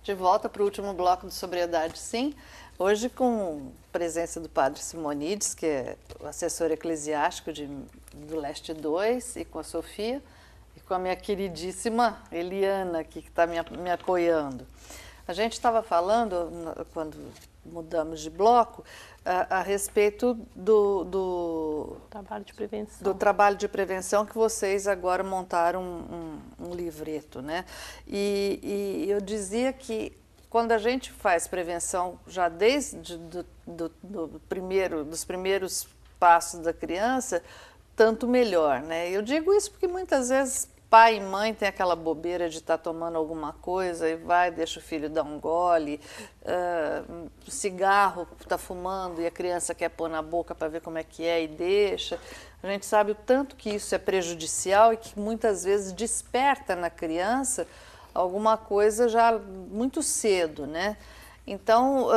De volta para o último bloco de Sobriedade, sim. Hoje com a presença do Padre Simonides, que é o assessor eclesiástico do Leste 2, e com a Sofia, e com a minha queridíssima Eliana, aqui, que está me apoiando. A gente estava falando, quando mudamos de bloco, a respeito do trabalho de prevenção. Do trabalho de prevenção, que vocês agora montaram um livreto, né? E eu dizia que quando a gente faz prevenção já desde dos primeiros passos da criança, tanto melhor, né? Eu digo isso porque muitas vezes pai e mãe tem aquela bobeira de estar tomando alguma coisa e vai, deixa o filho dar um gole, cigarro, está fumando e a criança quer pôr na boca para ver como é que é e deixa. A gente sabe o tanto que isso é prejudicial e que muitas vezes desperta na criança alguma coisa já muito cedo, né? Então,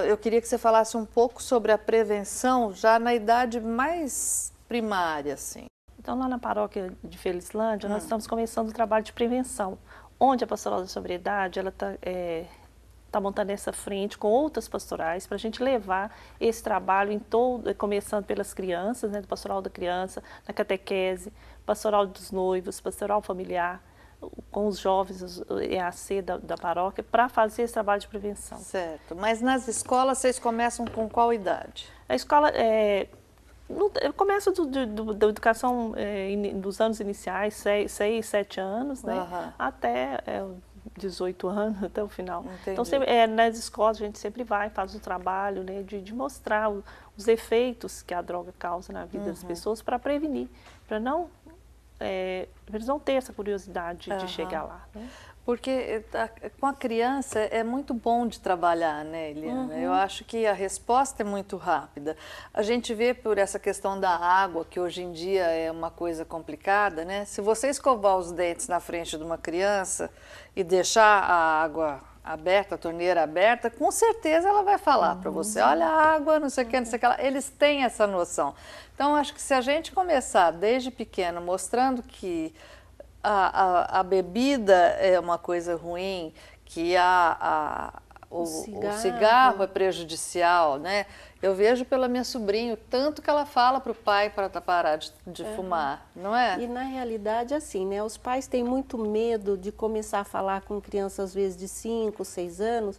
eu queria que você falasse um pouco sobre a prevenção já na idade mais primária, assim. Então, lá na paróquia de Felizlândia, nós estamos começando o trabalho de prevenção, onde a Pastoral da Sobriedade ela tá montando essa frente com outras pastorais para a gente levar esse trabalho em todo, começando pelas crianças, né, do Pastoral da Criança, na catequese, Pastoral dos Noivos, Pastoral Familiar, com os jovens, o EAC da paróquia, para fazer esse trabalho de prevenção. Certo. Mas nas escolas vocês começam com qual idade? A escola começa da educação dos anos iniciais, 6, 7 anos, né? Até 18 anos, até o final. Entendi. Então, sempre, nas escolas a gente sempre faz o trabalho, né, de mostrar os efeitos que a droga causa na vida das pessoas para prevenir, para não eles não ter essa curiosidade de chegar lá, né? Porque com a criança é muito bom de trabalhar, né, Eliana? Eu acho que a resposta é muito rápida. A gente vê por essa questão da água, que hoje em dia é uma coisa complicada, né? Se você escovar os dentes na frente de uma criança e deixar a água aberta, a torneira aberta, com certeza ela vai falar para você, olha a água, não sei o que, não sei o que lá. Eles têm essa noção. Então, acho que se a gente começar desde pequeno mostrando que a bebida é uma coisa ruim, que o cigarro é prejudicial, né? Eu vejo pela minha sobrinha o tanto que ela fala para o pai para parar de fumar, não é? E na realidade, assim, né? Os pais têm muito medo de começar a falar com crianças, às vezes, de 5, 6 anos,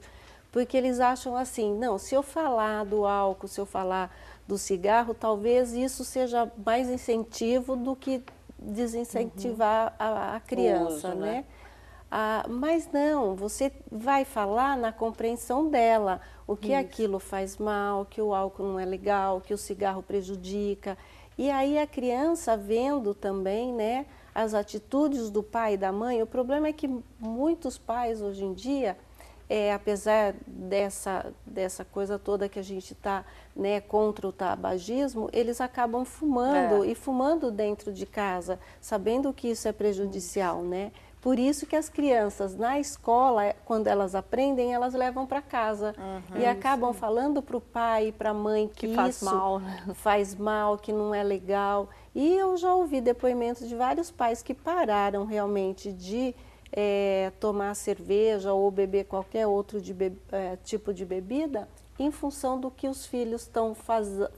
porque eles acham assim, não, se eu falar do álcool, se eu falar do cigarro, talvez isso seja mais incentivo do que desincentivar a criança, uso, né? Mas não, você vai falar na compreensão dela, o que aquilo faz mal, que o álcool não é legal, que o cigarro prejudica. E aí a criança vendo também, né, as atitudes do pai e da mãe. O problema é que muitos pais hoje em dia, apesar dessa coisa toda que a gente está, né, contra o tabagismo, eles acabam fumando e fumando dentro de casa, sabendo que isso é prejudicial, né? Por isso que as crianças na escola, quando elas aprendem, elas levam para casa e acabam falando para o pai e para a mãe que faz isso mal, né? faz mal, que não é legal. E eu já ouvi depoimentos de vários pais que pararam realmente de tomar cerveja ou beber qualquer outro tipo de bebida em função do que os filhos estão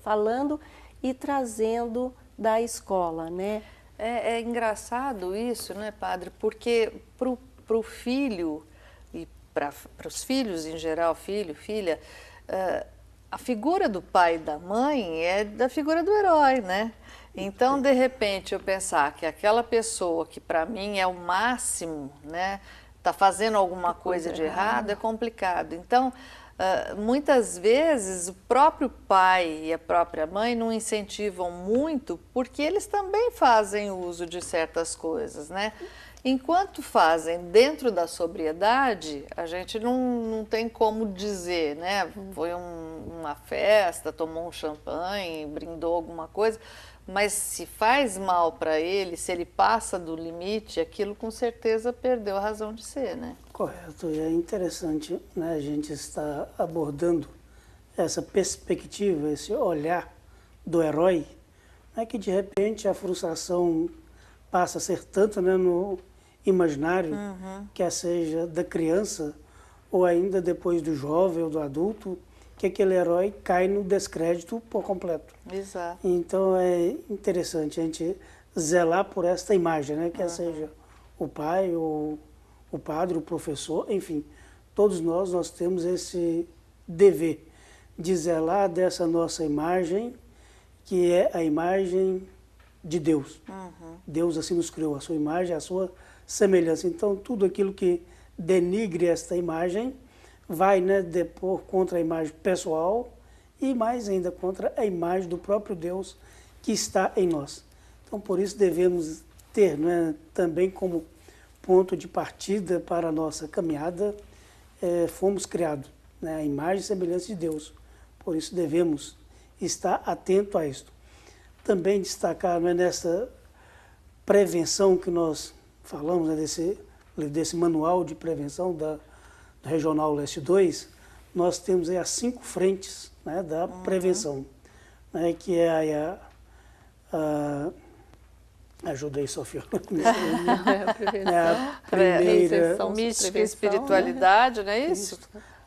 falando e trazendo da escola, né? É engraçado isso, né, padre? Porque para o filho e para os filhos em geral, filho, filha, a figura do pai e da mãe é da figura do herói, né? Então, de repente, eu pensar que aquela pessoa que para mim é o máximo, né, está fazendo alguma coisa de errado, é complicado. Então, muitas vezes o próprio pai e a própria mãe não incentivam muito porque eles também fazem uso de certas coisas, né? Enquanto fazem dentro da sobriedade, a gente não tem como dizer, né? Foi uma festa, tomou um champanhe, brindou alguma coisa, mas se faz mal para ele, se ele passa do limite, aquilo com certeza perdeu a razão de ser, né? Correto, e é interessante, né, a gente estar abordando essa perspectiva, esse olhar do herói, né, que de repente a frustração passa a ser tanto, né, no imaginário, quer seja da criança ou ainda depois do jovem ou do adulto, que aquele herói cai no descrédito por completo. Exato. Então é interessante a gente zelar por esta imagem, né? Quer seja o pai, ou o padre, o professor, enfim, todos nós temos esse dever de zelar dessa nossa imagem, que é a imagem de Deus. Deus assim nos criou, a sua imagem, a sua semelhança. Então, tudo aquilo que denigre esta imagem vai, né, depor contra a imagem pessoal e mais ainda contra a imagem do próprio Deus que está em nós. Então, por isso devemos ter, né, também como ponto de partida para a nossa caminhada, fomos criados, né, a imagem e semelhança de Deus. Por isso devemos estar atento a isto. Também destacar, né, nessa prevenção que nós falamos, né, desse manual de prevenção do Regional Leste 2, nós temos aí as 5 frentes, né, da prevenção, né, que é ajuda aí, Sofia. A primeira, mística e espiritualidade, não é isso?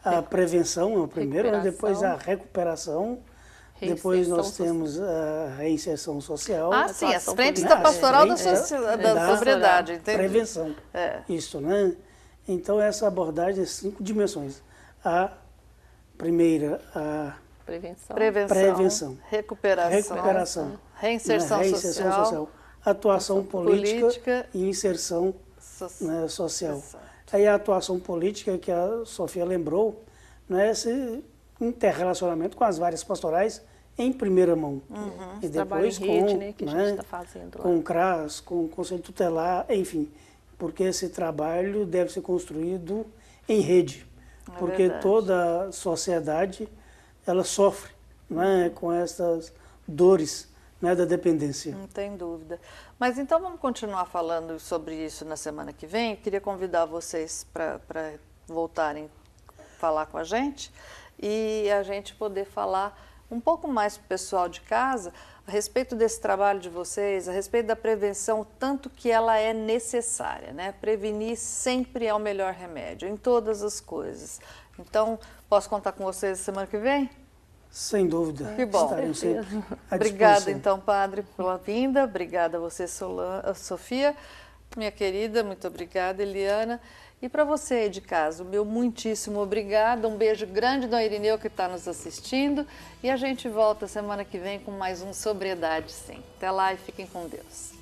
A prevenção é o primeiro, né, depois a recuperação, depois nós temos a reinserção social. Ah, sim, as frentes da pastoral da sobriedade, entendi. Prevenção, isso, né? Então, essa abordagem é 5 dimensões. A primeira, a prevenção. Recuperação. Reinserção social. Atuação política e inserção social. Aí a atuação política, que a Sofia lembrou, né, esse interrelacionamento com as várias pastorais em primeira mão. E depois com, rede, né, que a gente está fazendo lá. Com o CRAS, com o Conselho Tutelar, enfim. Porque esse trabalho deve ser construído em rede. Porque verdade. Toda a sociedade ela sofre, né, com essas dores, né, da dependência. Não tem dúvida. Mas então vamos continuar falando sobre isso na semana que vem. Eu queria convidar vocês para voltarem a falar com a gente e a gente poder falar um pouco mais para o pessoal de casa a respeito desse trabalho de vocês, a respeito da prevenção, tanto que ela é necessária, né? Prevenir sempre é o melhor remédio, em todas as coisas. Então, posso contar com vocês semana que vem? Sem dúvida. Que bom. Estaremos sempre à Obrigada, disposição. então, Padre, pela vinda. Obrigada a você, Sofia. Minha querida, muito obrigada, Eliana. E para você aí de casa, o meu muitíssimo obrigado. Um beijo grande do Irineu que está nos assistindo. E a gente volta semana que vem com mais um Sobriedade Sim. Até lá e fiquem com Deus.